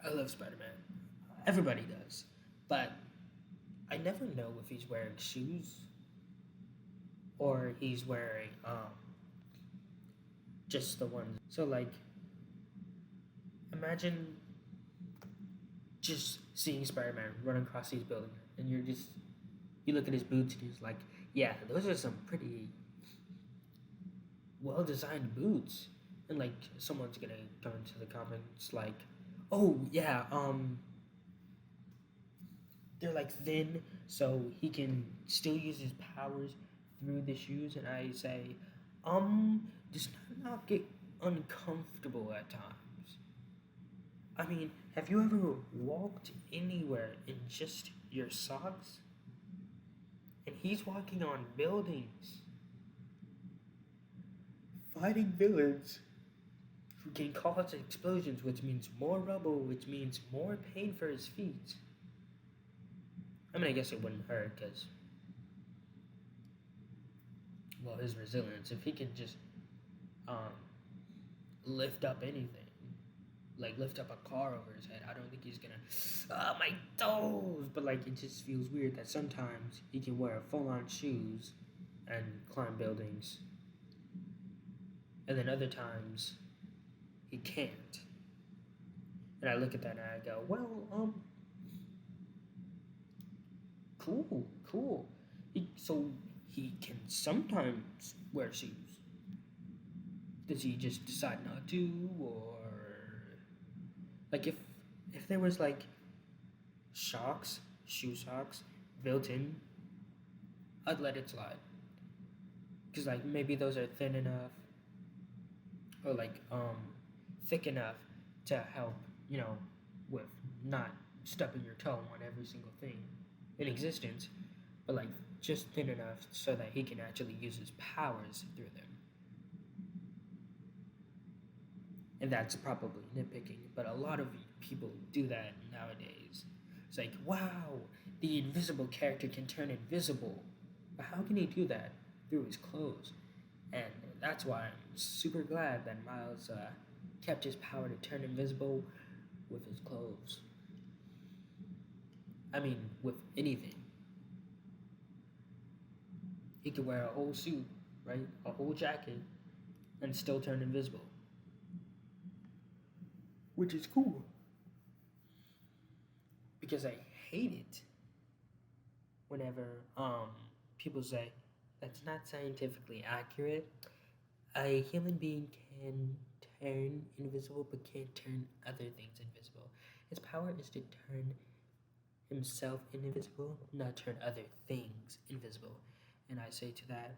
I love Spider-Man. Everybody does. But I never know if he's wearing shoes or he's wearing just the ones. So like imagine just seeing Spider-Man run across these buildings and you look at his boots and he's like, yeah, those are some pretty well designed boots. And like someone's gonna come into the comments like, oh yeah, they're like thin, so he can still use his powers through the shoes. And I say, does not get uncomfortable at times? I mean, have you ever walked anywhere in just your socks? And he's walking on buildings, fighting villains who can cause explosions, which means more rubble, which means more pain for his feet. I mean, I guess it wouldn't hurt because, well, his resilience. If he can just um, lift up anything, like lift up a car over his head, I don't think he's gonna. My toes! But like, it just feels weird that sometimes he can wear full-on shoes and climb buildings, and then other times he can't. And I look at that and I go, well, cool. So he can sometimes wear shoes. Does he just decide not to, or like if there was like shoe socks built in, I'd let it slide. Cause like maybe those are thin enough, or like thick enough to help, with not stubbing your toe on every single thing in existence, but like just thin enough so that he can actually use his powers through them. And that's probably nitpicking, but a lot of people do that nowadays. It's like, wow, the invisible character can turn invisible. But how can he do that? Through his clothes. And that's why I'm super glad that Miles kept his power to turn invisible with his clothes. I mean, with anything. He could wear a whole suit, right? A whole jacket, and still turn invisible. Which is cool. Because I hate it whenever people say that's not scientifically accurate. A human being can turn invisible but can't turn other things invisible. His power is to turn himself invisible, not turn other things invisible. And I say to that,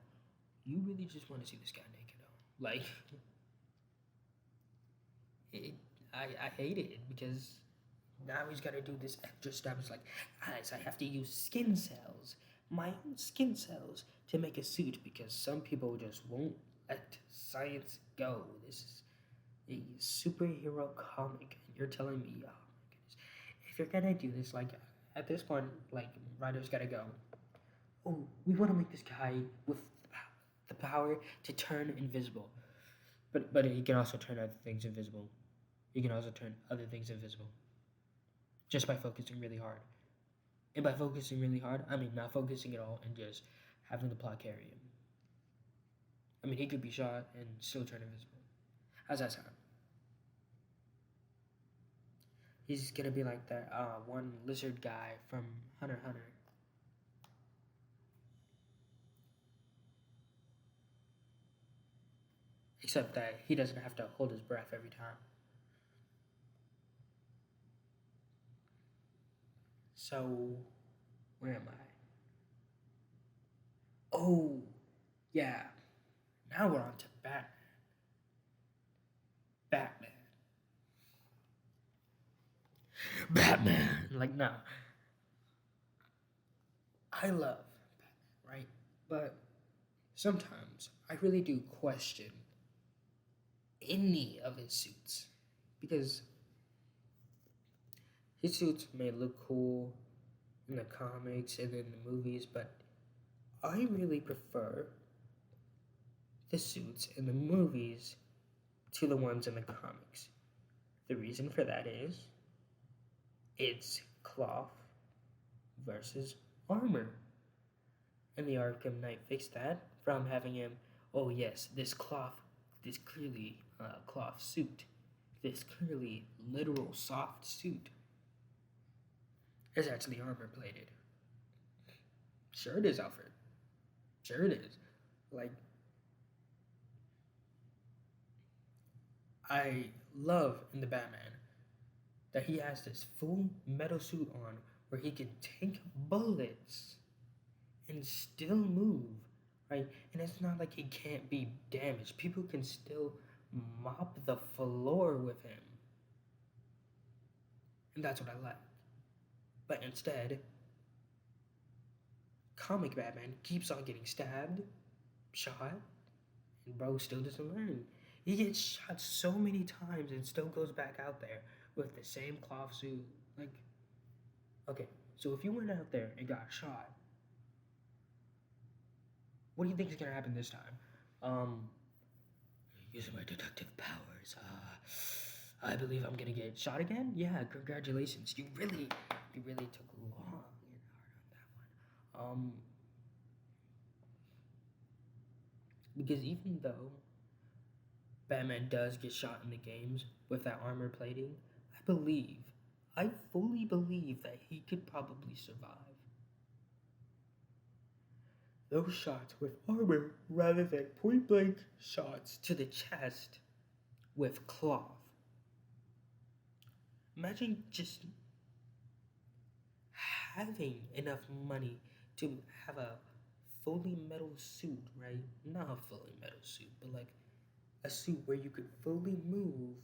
you really just want to see this guy naked, though. Like, I hate it because now he's got to do this extra step. It's like, guys, I have to use skin cells, my own skin cells, to make a suit because some people just won't let science go. This is a superhero comic, and you're telling me, oh my goodness, if you're gonna do this, like, at this point, like, writers gotta go, oh, we want to make this guy with the power to turn invisible. But he can also turn other things invisible. He can also turn other things invisible. Just by focusing really hard. And by focusing really hard, I mean not focusing at all and just having the plot carry him. I mean, he could be shot and still turn invisible. How's that sound? He's gonna be like that one lizard guy from Hunter x Hunter. Except that he doesn't have to hold his breath every time. So, where am I? Oh, yeah. Now we're on to Batman. Batman. Batman. Like, no. I love Batman, right? But sometimes I really do question any of his suits. Because his suits may look cool in the comics and in the movies, but I really prefer the suits in the movies to the ones in the comics. The reason for that is It's cloth versus armor. And the Arkham Knight fixed that from having him, oh yes, this clearly cloth suit, this clearly literal soft suit is actually armor plated. Sure it is, Alfred. Sure it is. Like, I love in the Batman that he has this full metal suit on where he can take bullets and still move, right? And it's not like he can't be damaged. People can still mop the floor with him. And that's what I like. But instead, comic Batman keeps on getting stabbed, shot, and bro still doesn't learn. He gets shot so many times and still goes back out there with the same cloth suit. Like, okay, so if you went out there and got shot, what do you think is gonna happen this time? Using my detective powers, I believe I'm gonna get shot again. Yeah, congratulations. You really took long and hard on that one. Because even though Batman does get shot in the games with that armor plating, I fully believe that he could probably survive those shots with armor rather than point blank shots to the chest with cloth. Imagine just having enough money to have a fully metal suit, right? Not a fully metal suit, but like a suit where you could fully move,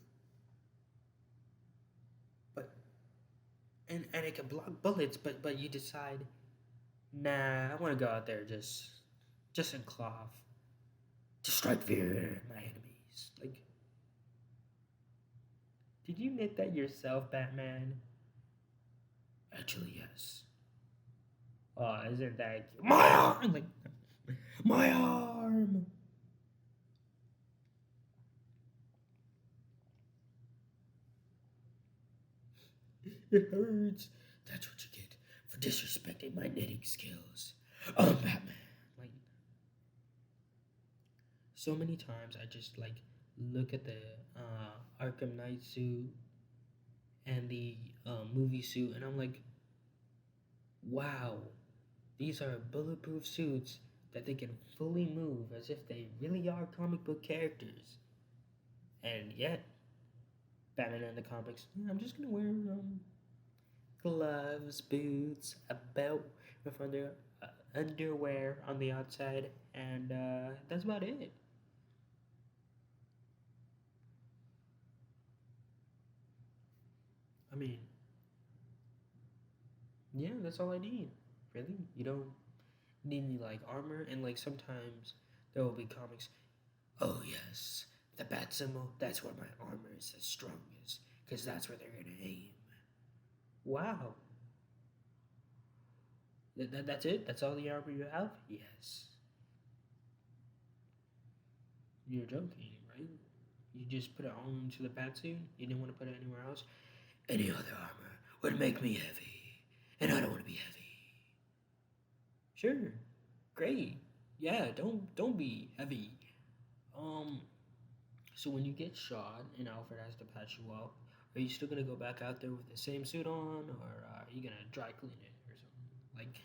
but and it can block bullets, but you decide, nah, I want to go out there just in cloth, to strike fear in my enemies. Like, did you knit that yourself, Batman? Actually, yes. Oh, isn't that cute? My arm? Like, my arm! It hurts. That's what you get for disrespecting my knitting skills. Batman. Like, so many times I just, like, look at the Arkham Knight suit and the movie suit, and I'm like, wow, these are bulletproof suits that they can fully move as if they really are comic book characters. And yet, Batman in the comics, I'm just gonna wear gloves, boots, a belt with underwear on the outside, and that's about it. I mean, yeah, that's all I need. Really, you don't need any like armor, and like sometimes there will be comics. Oh yes, the bat symbol. That's where my armor is the strongest, because that's where they're gonna aim. Wow, that's it. That's all the armor you have. Yes, you're joking, right? You just put it on into the bat suit. You didn't want to put it anywhere else. Any other armor would make me heavy, and I don't want to be heavy. Sure, great. Yeah, don't be heavy. Um, so when you get shot and Alfred has to patch you up, are you still gonna go back out there with the same suit on, or are you gonna dry clean it or something? Like,